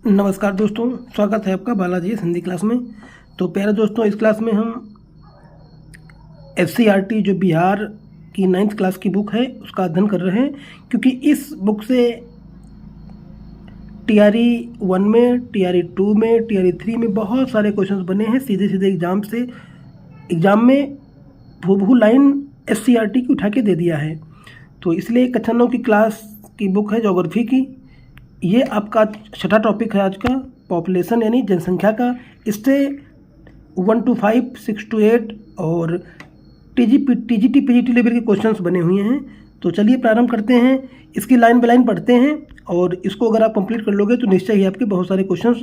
नमस्कार दोस्तों, स्वागत है आपका बालाजी हिंदी क्लास में। तो प्यारे दोस्तों, इस क्लास में हम SCERT जो बिहार की 9th क्लास की बुक है उसका अध्ययन कर रहे हैं, क्योंकि इस बुक से TRE 1 में, TRE 2 में, TRE 3 में बहुत सारे क्वेश्चंस बने हैं सीधे सीधे एग्ज़ाम में हूबहू लाइन SCERT की उठा के दे दिया है। तो इसलिए कक्षा 9 की क्लास की बुक है ज्योग्राफी की। ये आपका छठा टॉपिक है आज का, पॉपुलेशन यानी जनसंख्या का। इससे 1 to 5, 6 to 8 और TGT PGT लेवल के क्वेश्चंस बने हुए हैं। तो चलिए प्रारंभ करते हैं, इसकी लाइन बाय लाइन पढ़ते हैं और इसको अगर आप कंप्लीट कर लोगे तो निश्चय ही आपके बहुत सारे क्वेश्चंस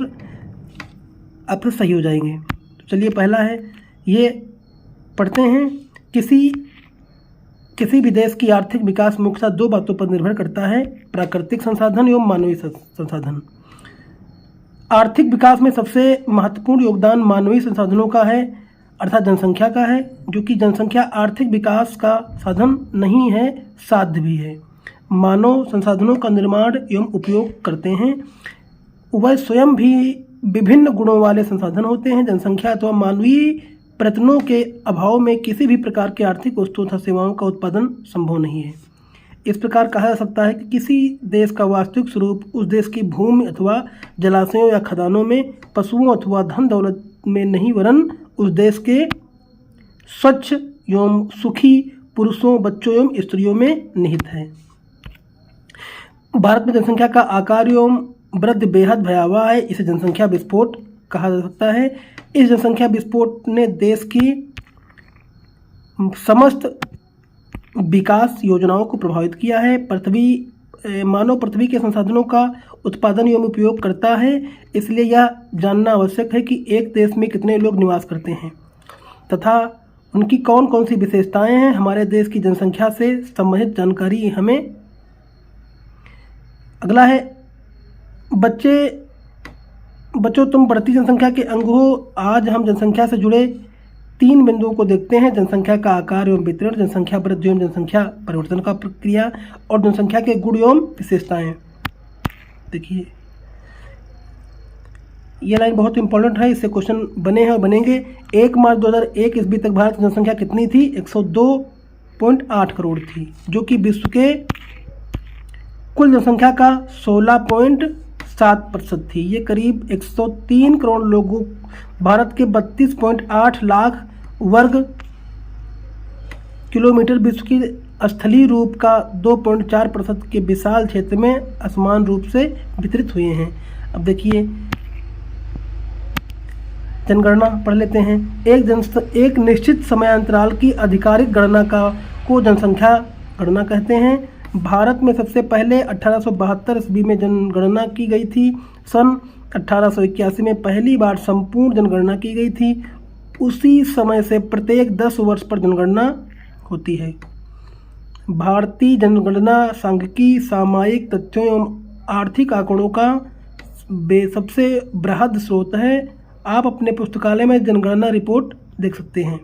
आपके सही हो जाएंगे। तो चलिए, पहला है, ये पढ़ते हैं। किसी भी देश की आर्थिक विकास मुख्यतः दो बातों पर निर्भर करता है, प्राकृतिक संसाधन एवं मानवीय संसाधन। आर्थिक विकास में सबसे महत्वपूर्ण योगदान मानवीय संसाधनों का है, अर्थात जनसंख्या का है, जो कि जनसंख्या आर्थिक विकास का साधन नहीं है, साध्य भी है। मानव संसाधनों का निर्माण एवं उपयोग करते हैं, वह स्वयं भी विभिन्न गुणों वाले संसाधन होते हैं। जनसंख्या अथवा मानवीय प्रयत्नों के अभाव में किसी भी प्रकार के आर्थिक वस्तुओं तथा सेवाओं का उत्पादन संभव नहीं है। इस प्रकार कहा जा सकता है कि किसी देश का वास्तविक स्वरूप उस देश की भूमि अथवा जलाशयों या खदानों में, पशुओं अथवा धन दौलत में नहीं, वरन उस देश के स्वच्छ एवं सुखी पुरुषों, बच्चों एवं स्त्रियों में निहित है। भारत में जनसंख्या का आकार एवं वृद्धि बेहद भयावह है, इसे जनसंख्या विस्फोट कहा जा सकता है। इस जनसंख्या विस्फोट ने देश की समस्त विकास योजनाओं को प्रभावित किया है। मानव पृथ्वी के संसाधनों का उत्पादन एवं उपयोग करता है, इसलिए यह जानना आवश्यक है कि एक देश में कितने लोग निवास करते हैं तथा उनकी कौन कौन सी विशेषताएं हैं। हमारे देश की जनसंख्या से संबंधित जानकारी हमें। अगला है, बच्चों तुम बढ़ती जनसंख्या के अंग हो। आज हम जनसंख्या से जुड़े 3 बिंदुओं को देखते हैं: जनसंख्या का आकार एवं वितरण, जनसंख्या वृद्धि एवं जनसंख्या परिवर्तन का प्रक्रिया, और जनसंख्या के गुण एवं विशेषताएं। देखिए, ये लाइन बहुत इंपॉर्टेंट है, इससे क्वेश्चन बने हैं और बनेंगे। 1 मार्च 2001 ईस्वी तक भारत की जनसंख्या कितनी थी? 102.8 करोड़ थी, जो कि विश्व के कुल जनसंख्या का 16.7% थी। ये करीब 103 करोड़ लोगों, भारत के 32.8 लाख वर्ग किलोमीटर विश्व की स्थलीय रूप का 2.4% के विशाल क्षेत्र में असमान रूप से वितरित हुए हैं। अब देखिए, जनगणना पढ़ लेते हैं। एक निश्चित समयांतराल की आधिकारिक गणना को जनसंख्या गणना कहते हैं। भारत में सबसे पहले 1872 ईस्वी में जनगणना की गई थी। सन 1881 में पहली बार संपूर्ण जनगणना की गई थी। उसी समय से प्रत्येक 10 वर्ष पर जनगणना होती है। भारतीय जनगणना सांख्यिकी, सामायिक तथ्यों एवं आर्थिक आंकड़ों का सबसे बृहद स्रोत है। आप अपने पुस्तकालय में जनगणना रिपोर्ट देख सकते हैं।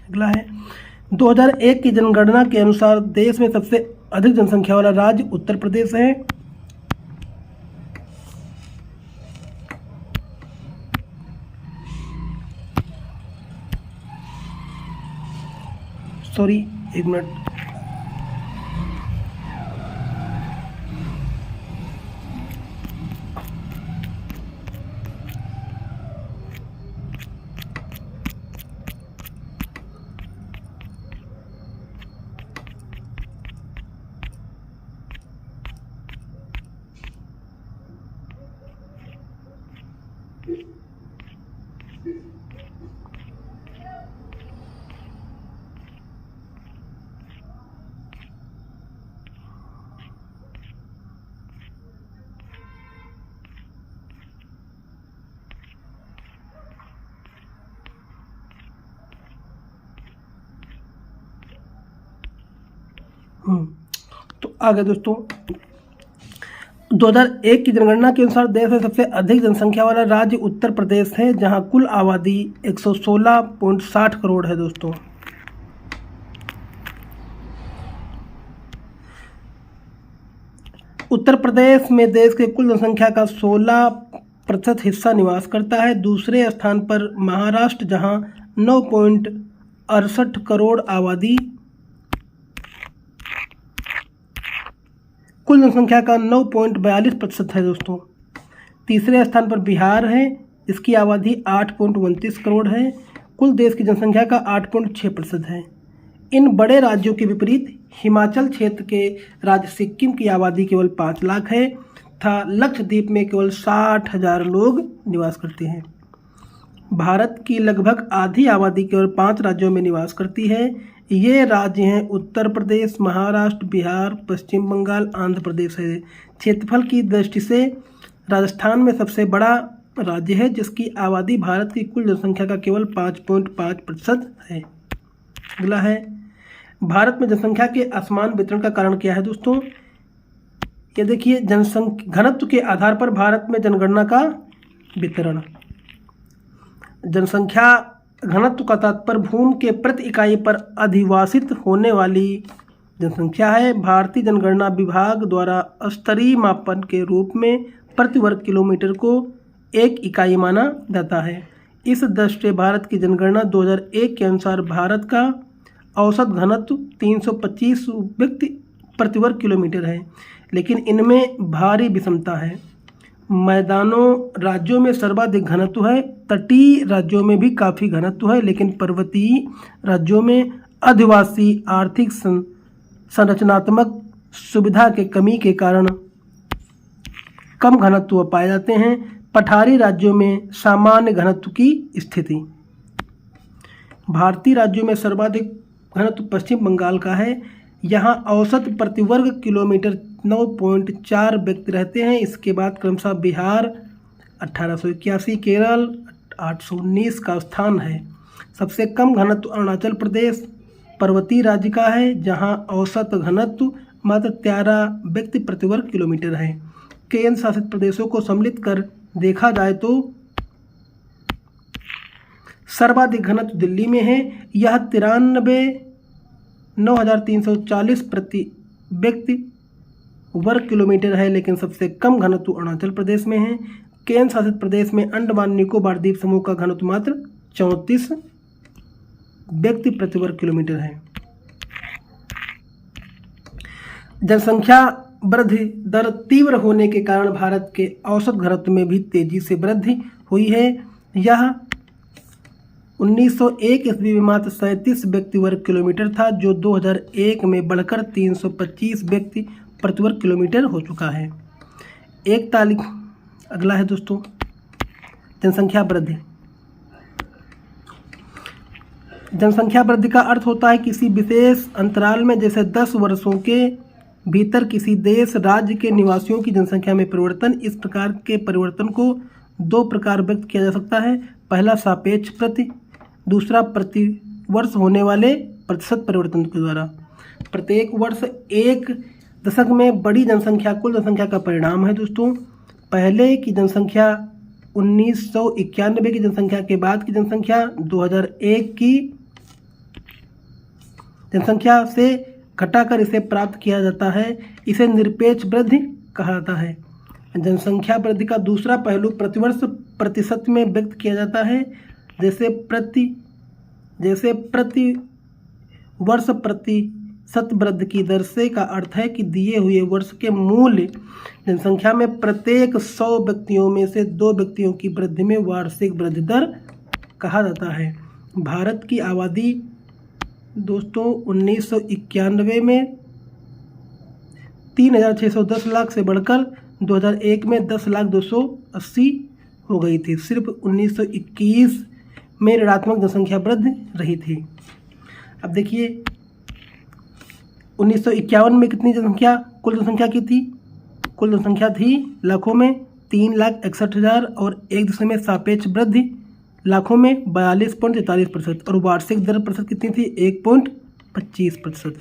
अगला है, 2001 की जनगणना के अनुसार देश में सबसे अधिक जनसंख्या वाला राज्य उत्तर प्रदेश है। Sorry, 1 minute. तो आगे दोस्तों, 2001 की जनगणना के अनुसार देश में सबसे अधिक जनसंख्या वाला राज्य उत्तर प्रदेश है, जहां कुल आबादी 116.60 करोड़ है दोस्तों। उत्तर प्रदेश में देश के कुल जनसंख्या का प्रतिशत हिस्सा निवास करता है। दूसरे स्थान पर महाराष्ट्र जहां 9.68 करोड़ आबादी कुल जनसंख्या का 9.42% है दोस्तों। तीसरे स्थान पर बिहार है, इसकी आबादी 8.29 करोड़ है। कुल देश की जनसंख्या का 8.6% है। इन बड़े राज्यों के विपरीत हिमाचल क्षेत्र के राज्य सिक्किम की आबादी केवल 5 लाख है तथा लक्षद्वीप में केवल 60,000 लोग निवास करते हैं। भारत की लगभग आधी आबादी केवल 5 राज्यों में निवास करती है। ये राज्य हैं उत्तर प्रदेश, महाराष्ट्र, बिहार, पश्चिम बंगाल, आंध्र प्रदेश है। क्षेत्रफल की दृष्टि से राजस्थान में सबसे बड़ा राज्य है, जिसकी आबादी भारत की कुल जनसंख्या का केवल 5.5% है। अगला है, भारत में जनसंख्या के असमान वितरण का कारण क्या है दोस्तों? ये देखिए, जनसंख्या घनत्व के आधार पर भारत में जनगणना का वितरण। जनसंख्या घनत्व का तात्पर्य भूमि के प्रति इकाई पर अधिवासित होने वाली जनसंख्या है। भारतीय जनगणना विभाग द्वारा स्तरीय मापन के रूप में प्रति वर्ग किलोमीटर को एक इकाई माना जाता है। इस दृष्टि से भारत की जनगणना 2001 के अनुसार भारत का औसत घनत्व 325 व्यक्ति प्रति वर्ग किलोमीटर है, लेकिन इनमें भारी विषमता है। मैदानों राज्यों में सर्वाधिक घनत्व है, तटीय राज्यों में भी काफ़ी घनत्व है, लेकिन पर्वतीय राज्यों में आदिवासी आर्थिक संरचनात्मक सुविधा के कमी के कारण कम घनत्व पाए जाते हैं। पठारी राज्यों में सामान्य घनत्व की स्थिति। भारतीय राज्यों में सर्वाधिक घनत्व पश्चिम बंगाल का है। यहाँ औसत प्रति वर्ग किलोमीटर 9.4 व्यक्ति रहते हैं। इसके बाद क्रमशः बिहार 1881, केरल 819 का स्थान है। सबसे कम घनत्व अरुणाचल प्रदेश पर्वतीय राज्य का है, जहाँ औसत घनत्व मात्र 13 व्यक्ति प्रति वर्ग किलोमीटर है। केंद्र शासित प्रदेशों को सम्मिलित कर देखा जाए तो सर्वाधिक घनत्व दिल्ली में है। यह 93,9,340 प्रति व्यक्ति वर्ग किलोमीटर है, लेकिन सबसे कम घनत्व अरुणाचल प्रदेश में है। केंद्र शासित प्रदेश में अंडमान निकोबार द्वीप समूह का घनत्व मात्र 34 व्यक्ति प्रति वर्ग किलोमीटर है। जनसंख्या वृद्धि दर तीव्र होने के कारण भारत के औसत घनत्व में भी तेजी से वृद्धि हुई है। यह 1901 ईस्वी में मात्र 37 व्यक्ति वर्ग किलोमीटर था, जो 2001 में बढ़कर 325 व्यक्ति प्रति वर्ग किलोमीटर हो चुका है। अगला है दोस्तों, जनसंख्या वृद्धि। जनसंख्या वृद्धि का अर्थ होता है किसी विशेष अंतराल में, जैसे 10 वर्षों के भीतर किसी देश राज्य के निवासियों की जनसंख्या में परिवर्तन। इस प्रकार के परिवर्तन को 2 प्रकार व्यक्त किया जा सकता है। पहला सापेक्ष वृद्धि, दूसरा प्रति वर्ष होने वाले प्रतिशत परिवर्तन के द्वारा। प्रत्येक वर्ष एक दशक में बड़ी जनसंख्या कुल जनसंख्या का परिणाम है दोस्तों। पहले की जनसंख्या 1991 की जनसंख्या के बाद की जनसंख्या 2001 की जनसंख्या से घटाकर इसे प्राप्त किया जाता है। इसे निरपेक्ष वृद्धि कहा जाता है। जनसंख्या वृद्धि का दूसरा पहलू प्रतिवर्ष प्रतिशत में व्यक्त किया जाता है। जैसे प्रति वर्ष प्रतिशत वृद्धि की दर से का अर्थ है कि दिए हुए वर्ष के मूल्य जनसंख्या में प्रत्येक 100 व्यक्तियों में से 2 व्यक्तियों की वृद्धि में वार्षिक वृद्धि दर कहा जाता है। भारत की आबादी दोस्तों 1991 में 3,610 लाख से बढ़कर 2001 में 10,280 हो गई थी। सिर्फ 1921 में ऋणात्मक जनसंख्या वृद्धि रही थी। अब देखिए 1951 में कितनी जनसंख्या कुल जनसंख्या की थी? कुल जनसंख्या थी लाखों में 3,61,000 और एक दशक में सापेक्ष वृद्धि लाखों में 42.43% और वार्षिक दर प्रतिशत कितनी थी? 1.25%।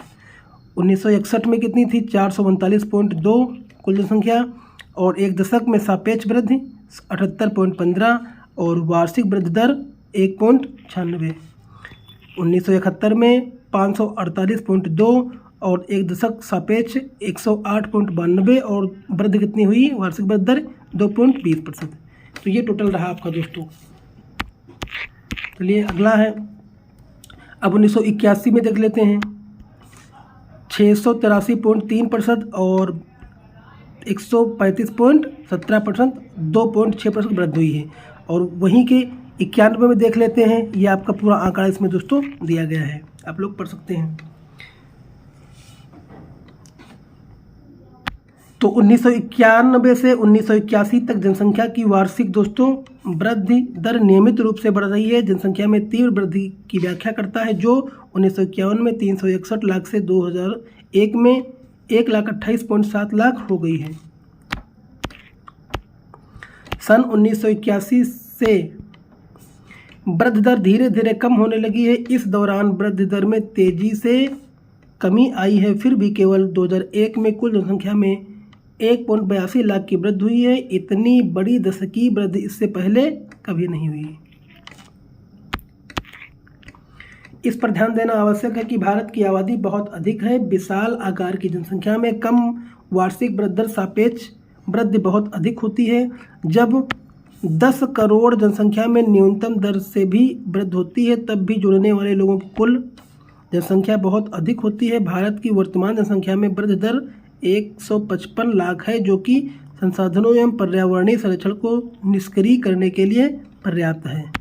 1961 में कितनी थी? 439.2 कुल जनसंख्या और एक दशक में सापेक्ष वृद्धि 78.15 और वार्षिक वृद्धि दर 1.96। 1971 में 548.2 और एक दशक सापेक्ष 108.92 और वृद्धि कितनी हुई? वार्षिक वृद्धि दर 2.20%। तो ये टोटल रहा आपका दोस्तों। चलिए अगला है, अब 1981 में देख लेते हैं। 683.3% और 135.17%, 2.6% वृद्धि हुई है। और वहीं के 91 में देख लेते हैं, ये आपका पूरा आंकड़ा इसमें दोस्तों दिया गया है, आप लोग पढ़ सकते हैं। तो 1991 से 1981 तक जनसंख्या की वार्षिक दोस्तों वृद्धि दर नियमित रूप से बढ़ रही है। जनसंख्या में तीव्र वृद्धि की व्याख्या करता है, जो 1951 में 361 लाख से 2001 में 1,28.7 लाख हो गई है। सन 1981 से वृद्धि दर धीरे धीरे कम होने लगी है। इस दौरान वृद्धि दर में तेजी से कमी आई है, फिर भी केवल 2001 में कुल जनसंख्या में 1.82 लाख की वृद्धि हुई है। इतनी बड़ी दशकीय वृद्धि इससे पहले कभी नहीं हुई। इस पर ध्यान देना आवश्यक है कि भारत की आबादी बहुत अधिक है। विशाल आकार की जनसंख्या में कम वार्षिक वृद्धि दर सापेक्ष वृद्धि बहुत अधिक होती है। जब 10 करोड़ जनसंख्या में न्यूनतम दर से भी वृद्धि होती है, तब भी जुड़ने वाले लोगों की कुल जनसंख्या बहुत अधिक होती है। भारत की वर्तमान जनसंख्या में वृद्धि दर 155 लाख है, जो कि संसाधनों एवं पर्यावरणीय संरक्षण को निष्क्रिय करने के लिए पर्याप्त है।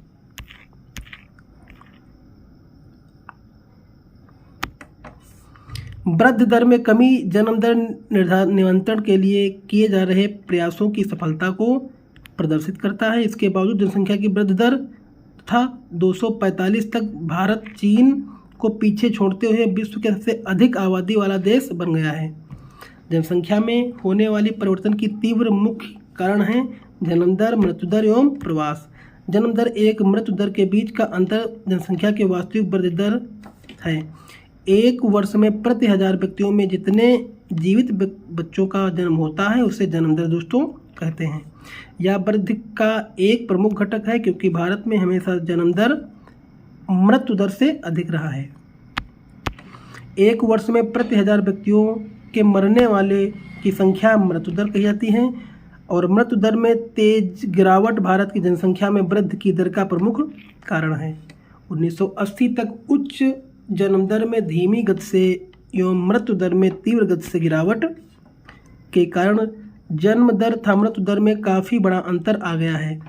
वृद्धि दर में कमी जन्म दर नियंत्रण के लिए किए जा रहे प्रयासों की सफलता को प्रदर्शित करता है। इसके बावजूद जनसंख्या की वृद्धि दर था 245 तक भारत चीन को पीछे छोड़ते हुए विश्व के सबसे अधिक आबादी वाला देश बन गया है। जनसंख्या में होने वाली परिवर्तन की तीव्र मुख्य कारण है जन्म दर, मृत्यु दर एवं प्रवास। जन्म दर एक मृत्यु दर के बीच का अंतर जनसंख्या की वास्तविक वृद्धि दर है। एक वर्ष में प्रति 1000 व्यक्तियों में जितने जीवित बच्चों का जन्म होता है उसे जन्म दर दोस्तों कहते हैं। यह वृद्धि का एक प्रमुख घटक है, क्योंकि भारत में हमेशा जन्म दर मृत्यु दर से अधिक रहा है। एक वर्ष में प्रति 1000 व्यक्तियों के मरने वाले की संख्या मृत्यु दर कही जाती है। और मृत्यु दर में तेज गिरावट भारत की जनसंख्या में वृद्धि की दर का प्रमुख कारण है। 1980 तक उच्च जन्म दर में धीमी गति से एवं मृत्यु दर में तीव्र गति से गिरावट के कारण जन्म दर तथा मृत्यु दर में काफ़ी बड़ा अंतर आ गया है।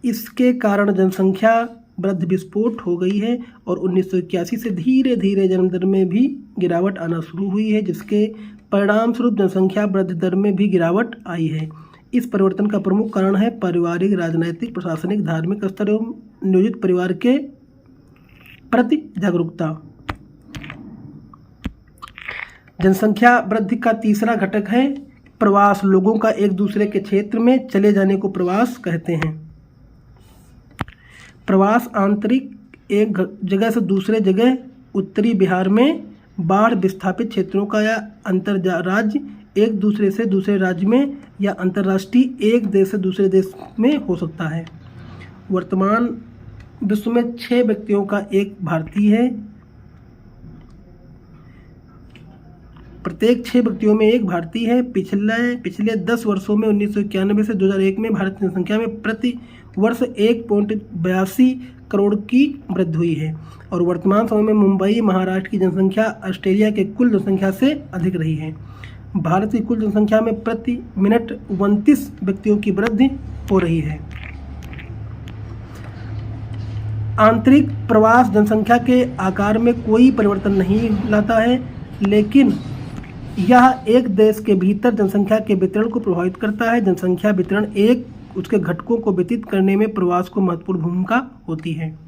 इसके कारण जनसंख्या वृद्धि विस्फोट हो गई है और 1981 से धीरे धीरे जन्म दर में भी गिरावट आना शुरू हुई है, जिसके परिणाम स्वरूप जनसंख्या वृद्धि दर में भी गिरावट आई है। इस परिवर्तन का प्रमुख कारण है पारिवारिक, राजनैतिक, प्रशासनिक, धार्मिक स्तर एवं नियोजित परिवार के प्रति जागरूकता। जनसंख्या वृद्धि का तीसरा घटक है प्रवास। लोगों का एक दूसरे के क्षेत्र में चले जाने को प्रवास कहते हैं। प्रवास आंतरिक एक जगह से दूसरे जगह, उत्तरी बिहार में बाढ़ विस्थापित क्षेत्रों का, या अंतर राज्य एक दूसरे से दूसरे राज्य में, या अंतर्राष्ट्रीय एक देश से दूसरे देश में हो सकता है। वर्तमान विश्व में 6 व्यक्तियों का एक भारतीय है। प्रत्येक 6 व्यक्तियों में एक भारतीय है। पिछले 10 वर्षों में 1991 से 2001 में भारत की जनसंख्या में प्रति वर्ष 1.82 करोड़ की वृद्धि हुई है। और वर्तमान समय में मुंबई, महाराष्ट्र की जनसंख्या ऑस्ट्रेलिया के कुल जनसंख्या से अधिक रही है। भारत की कुल जनसंख्या में प्रति मिनट 29 व्यक्तियों की वृद्धि हो रही है। आंतरिक प्रवास जनसंख्या के आकार में कोई परिवर्तन नहीं लाता है, लेकिन यह एक देश के भीतर जनसंख्या के वितरण को प्रभावित करता है। जनसंख्या वितरण एक उसके घटकों को व्यतीत करने में प्रवास को महत्वपूर्ण भूमिका होती है।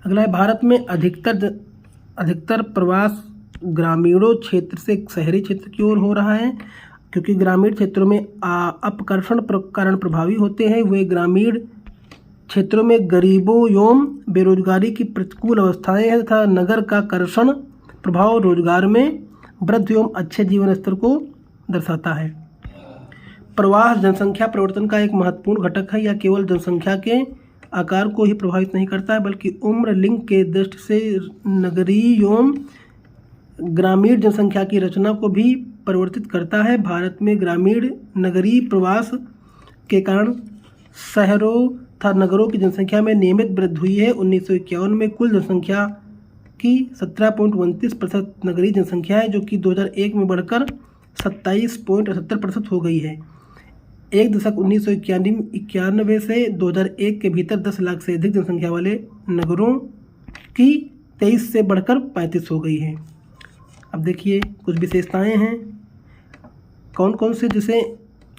अगला है, भारत में अधिकतर प्रवास ग्रामीणों क्षेत्र से शहरी क्षेत्र की ओर हो रहा है, क्योंकि ग्रामीण क्षेत्रों में अपकर्षण कारण प्रभावी होते हैं। वे ग्रामीण क्षेत्रों में गरीबों एवं बेरोजगारी की प्रतिकूल अवस्थाएं हैं तथा नगर का कर्षण प्रभाव रोजगार में वृद्धि एवं अच्छे जीवन स्तर को दर्शाता है। प्रवास जनसंख्या परिवर्तन का एक महत्वपूर्ण घटक है। यह केवल जनसंख्या के आकार को ही प्रभावित नहीं करता है, बल्कि उम्र, लिंग के दृष्टि से नगरीय एवं ग्रामीण जनसंख्या की रचना को भी परिवर्तित करता है। भारत में ग्रामीण नगरीय प्रवास के कारण शहरों तथा नगरों की जनसंख्या में नियमित वृद्धि हुई है। 1951 में कुल जनसंख्या की 17.29% नगरीय जनसंख्या है, जो कि 2001 में बढ़कर 27.78% हो गई है। एक दशक 1991 से 2001 के भीतर 10 लाख से अधिक जनसंख्या वाले नगरों की 23 से बढ़कर 35 हो गई है। अब देखिए कुछ विशेषताएं हैं कौन कौन से, जैसे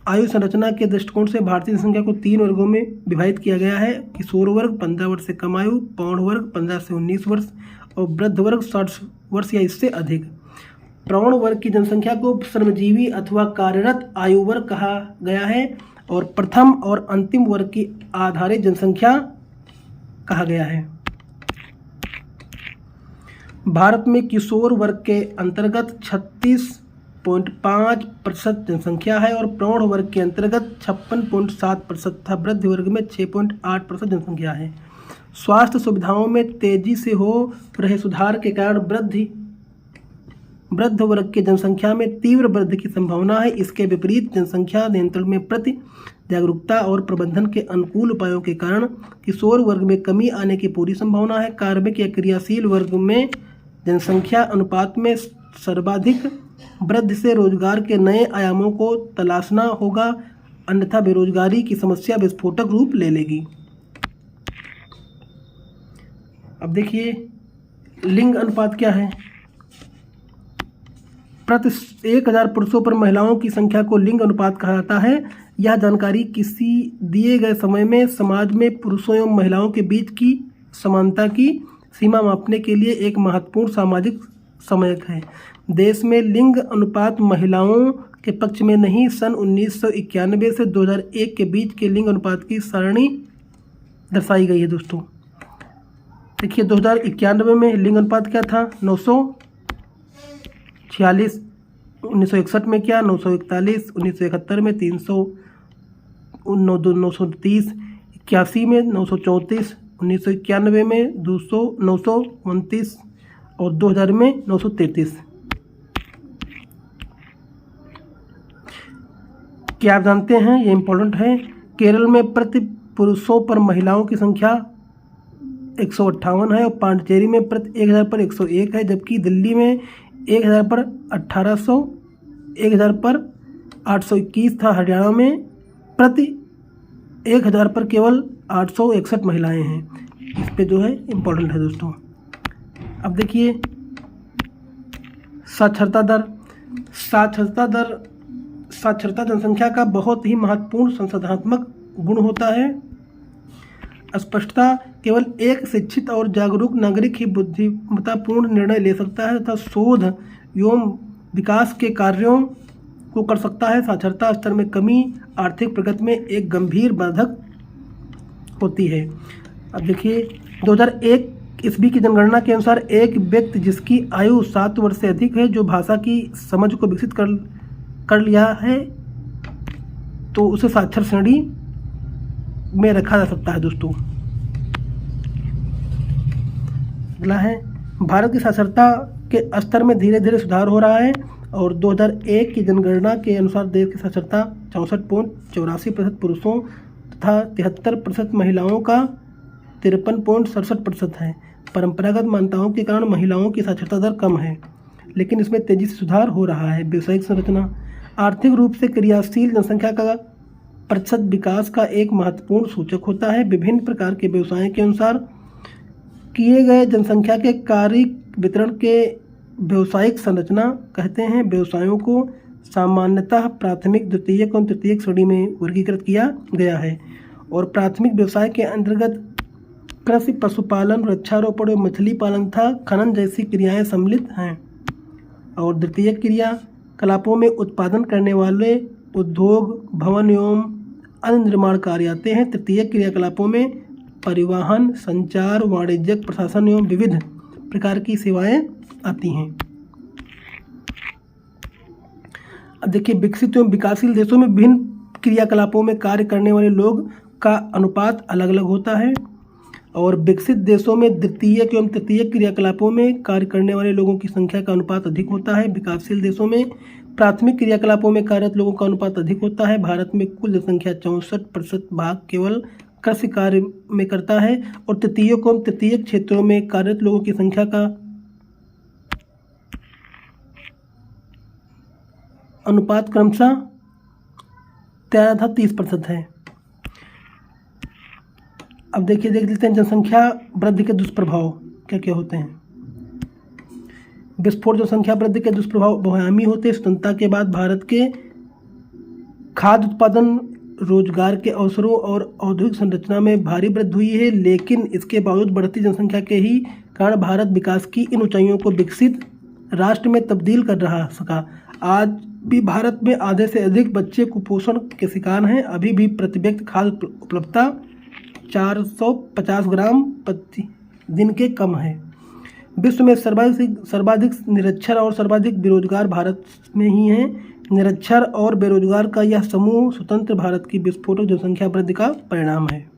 आयु संरचना के दृष्टिकोण से भारतीय जनसंख्या को 3 वर्गों में विभाजित किया गया है। किशोर वर्ग 15 वर्ष से कम आयु, प्रौढ़ वर्ग 15 से 19 वर्ष और वृद्ध वर्ग 60 वर्ष या इससे अधिक। प्रौढ़ वर्ग की जनसंख्या को श्रमजीवी अथवा कार्यरत आयु वर्ग कहा गया है और प्रथम और अंतिम वर्ग की आधारित जनसंख्या कहा गया है। भारत में किशोर वर्ग के अंतर्गत 36.5% जनसंख्या है और प्रौढ़ वर्ग के अंतर्गत 56.7% तथा वृद्ध वर्ग में 6.8% जनसंख्या है। स्वास्थ्य सुविधाओं में तेजी से हो रहे सुधार के कारण वृद्ध वर्ग की जनसंख्या में तीव्र वृद्धि की संभावना है। इसके विपरीत जनसंख्या नियंत्रण में प्रति जागरूकता और प्रबंधन के अनुकूल उपायों के कारण किशोर वर्ग में कमी आने की पूरी संभावना है। कार्मिक या क्रियाशील वर्ग में जनसंख्या अनुपात में सर्वाधिक वृद्धि से रोजगार के नए आयामों को तलाशना होगा, अन्यथा बेरोजगारी की समस्या विस्फोटक रूप ले लेगी। अब देखिए लिंग अनुपात क्या है। प्रति 1000 पुरुषों पर महिलाओं की संख्या को लिंग अनुपात कहा जाता है। यह जानकारी किसी दिए गए समय में समाज में पुरुषों एवं महिलाओं के बीच की समानता की सीमा मापने के लिए एक महत्वपूर्ण सामाजिक समयक है। देश में लिंग अनुपात महिलाओं के पक्ष में नहीं, सन 1991 से 2001 के बीच के लिंग अनुपात की सारणी दर्शाई गई है। दोस्तों देखिए 2091 में लिंग अनुपात क्या था, 946। 1961 में क्या, 941। 1971 में 930। 81 में 934। 1991 में 929 और 2000 में 933। क्या आप जानते हैं, ये इम्पोर्टेंट है, केरल में प्रति पुरुषों पर महिलाओं की संख्या 158 है और पांडिचेरी में प्रति 1000 पर 101 है, जबकि दिल्ली में 1000 पर 1800, 1000 पर 821 था। हरियाणा में प्रति 1000 पर केवल 861 महिलाएं हैं। इस पे जो है इम्पोर्टेंट है दोस्तों। अब देखिए साक्षरता दर। साक्षरता जनसंख्या का बहुत ही महत्वपूर्ण संसाधनात्मक गुण होता है। स्पष्टता, केवल एक शिक्षित और जागरूक नागरिक ही बुद्धिमत्तापूर्ण निर्णय ले सकता है तथा शोध एवं विकास के कार्यों को कर सकता है। साक्षरता स्तर में कमी आर्थिक प्रगति में एक गंभीर बाधक होती है। अब देखिए 2001 ईस्वी की जनगणना के अनुसार एक व्यक्ति जिसकी आयु 7 वर्ष से अधिक है, जो भाषा की समझ को विकसित कर लिया है, तो उसे साक्षर श्रेणी में रखा जा सकता है। दोस्तों अगला है, भारत की साक्षरता के स्तर में धीरे धीरे सुधार हो रहा है और 2001 की जनगणना के अनुसार देश की साक्षरता 64.84% पुरुषों तथा 73% महिलाओं का 53.67% है। परंपरागत मान्यताओं के कारण महिलाओं की साक्षरता दर कम है, लेकिन इसमें तेजी से सुधार हो रहा है। व्यावसायिक संरचना, आर्थिक रूप से क्रियाशील जनसंख्या का प्रतिशत विकास का एक महत्वपूर्ण सूचक होता है। विभिन्न प्रकार के व्यवसायों के अनुसार किए गए जनसंख्या के कार्य वितरण के व्यावसायिक संरचना कहते हैं। व्यवसायों को सामान्यतः प्राथमिक, द्वितीयक और तृतीयक श्रेणी में वर्गीकृत किया गया है और प्राथमिक व्यवसाय के अंतर्गत कृषि, पशुपालन, वृक्षारोपण और मछली पालन तथा खनन जैसी क्रियाएं सम्मिलित हैं और द्वितीयक क्रियाकलापों में उत्पादन करने वाले उद्योग, भवन एवं अन्य निर्माण कार्य आते हैं। तृतीयक क्रियाकलापों में परिवहन, संचार, वाणिज्यिक, प्रशासन एवं विविध प्रकार की सेवाएं आती हैं। अब देखिए विकसित एवं विकासशील देशों में विभिन्न क्रियाकलापों में कार्य करने वाले लोग का अनुपात अलग अलग होता है और विकसित देशों में द्वितीयक एवं तृतीयक क्रियाकलापों में कार्य करने वाले लोगों की संख्या का अनुपात अधिक होता है। विकासशील देशों में प्राथमिक क्रियाकलापों में कार्यरत लोगों का अनुपात अधिक होता है। भारत में कुल जनसंख्या 64% भाग केवल कृषि कार्य में करता है और तृतीयक एवं तृतीयक क्षेत्रों में कार्यरत लोगों की संख्या का अनुपात क्रमशः 13 तथा 30% है। अब देख लेते हैं जनसंख्या वृद्धि के दुष्प्रभाव क्या क्या होते हैं। विस्फोट जनसंख्या वृद्धि के दुष्प्रभाव बहुआयामी होते हैं। स्वतंत्रता के बाद भारत के खाद्य उत्पादन, रोजगार के अवसरों और औद्योगिक संरचना में भारी वृद्धि हुई है, लेकिन इसके बावजूद बढ़ती जनसंख्या के ही कारण भारत विकास की इन ऊंचाइयों को विकसित राष्ट्र में तब्दील कर रहा सका। आज भी भारत में आधे से अधिक बच्चे कुपोषण के शिकार हैं। अभी भी प्रति व्यक्ति खाद्य उपलब्धता 450 ग्राम प्रति दिन के कम है। विश्व में सर्वाधिक निरक्षर और सर्वाधिक बेरोजगार भारत में ही हैं। निरक्षर और बेरोजगार का यह समूह स्वतंत्र भारत की विस्फोटक जनसंख्या वृद्धि का परिणाम है।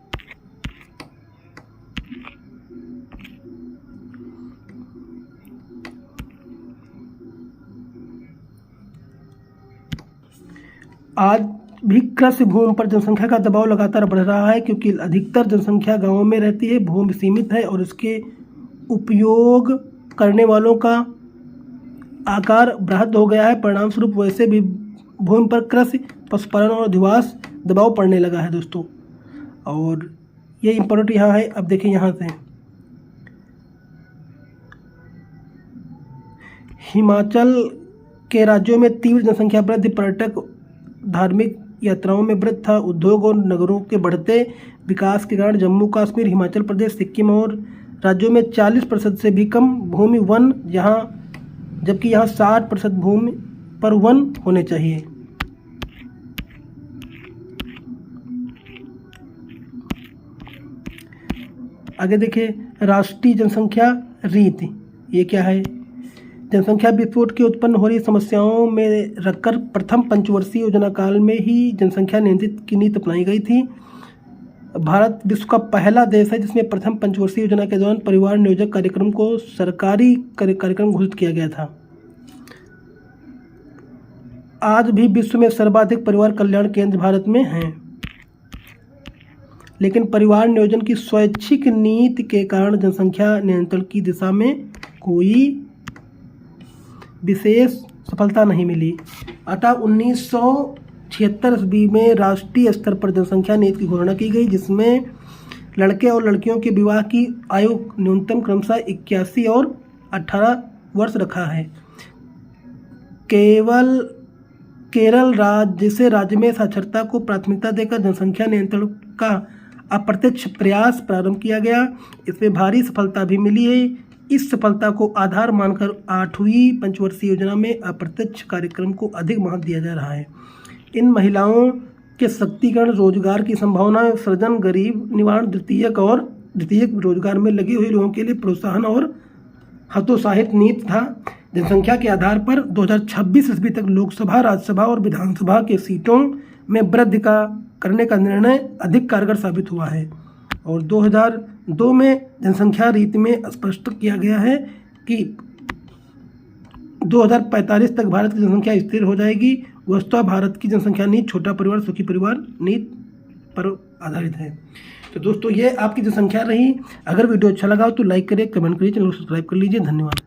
आज भी कृषि भूमि पर जनसंख्या का दबाव लगातार बढ़ रहा है, क्योंकि अधिकतर जनसंख्या गांवों में रहती है। भूमि सीमित है और इसके उपयोग करने वालों का आकार बृहद हो गया है। परिणाम स्वरूप वैसे भी भूमि पर कृषि, पशुपालन और अधिवास दबाव पड़ने लगा है दोस्तों। और ये इम्पोर्टेंट यहाँ है। अब देखिए यहाँ से हिमाचल के राज्यों में तीव्र जनसंख्या वृद्धि, पर्यटक, धार्मिक यात्राओं में वृद्धि था। उद्योग और नगरों के बढ़ते विकास के कारण जम्मू कश्मीर, हिमाचल प्रदेश, सिक्किम और राज्यों में 40% से भी कम भूमि वन, जबकि यहाँ 60% भूमि पर वन होने चाहिए। आगे देखिए राष्ट्रीय जनसंख्या रीति, ये क्या है। जनसंख्या विस्फोट के उत्पन्न हो रही समस्याओं में रखकर प्रथम पंचवर्षीय योजना काल में ही जनसंख्या नियंत्रित की नीति अपनाई गई थी। भारत विश्व का पहला देश है जिसमें प्रथम पंचवर्षीय योजना के दौरान परिवार नियोजक कार्यक्रम को सरकारी कार्यक्रम घोषित किया गया था। आज भी विश्व में सर्वाधिक परिवार कल्याण केंद्र भारत में हैं, लेकिन परिवार नियोजन की स्वैच्छिक नीति के कारण जनसंख्या नियंत्रण की दिशा में कोई विशेष सफलता नहीं मिली। अतः 1976 ईस्वी में राष्ट्रीय स्तर पर जनसंख्या नीति की घोषणा की गई, जिसमें लड़के और लड़कियों के विवाह की आयु न्यूनतम क्रमशः 81 और 18 वर्ष रखा है। केरल जिसे राज्य में साक्षरता को प्राथमिकता देकर जनसंख्या नियंत्रण का अप्रत्यक्ष प्रयास प्रारंभ किया गया। इसमें भारी सफलता भी मिली है। इस सफलता को आधार मानकर 8वीं पंचवर्षीय योजना में अप्रत्यक्ष कार्यक्रम को अधिक महत्व दिया जा रहा है। इन महिलाओं के सशक्तिकरण, रोजगार की संभावना सृजन, गरीब निवारण, द्वितीयक रोजगार में लगे हुए लोगों के लिए प्रोत्साहन और हतोत्साहित नीति था। जनसंख्या के आधार पर 2026 ईस्वी तक लोकसभा, राज्यसभा और विधानसभा के सीटों में वृद्धि करने का निर्णय अधिक कारगर साबित हुआ है। और 2002 में जनसंख्या रीति में स्पष्ट किया गया है कि 2045 तक भारत की जनसंख्या स्थिर हो जाएगी। वस्तुतः भारत की जनसंख्या नीति छोटा परिवार सुखी परिवार नीति पर आधारित है। तो दोस्तों ये आपकी जनसंख्या रही। अगर वीडियो अच्छा लगा हो तो लाइक करिए, कमेंट करिए, चैनल को सब्सक्राइब कर लीजिए। धन्यवाद।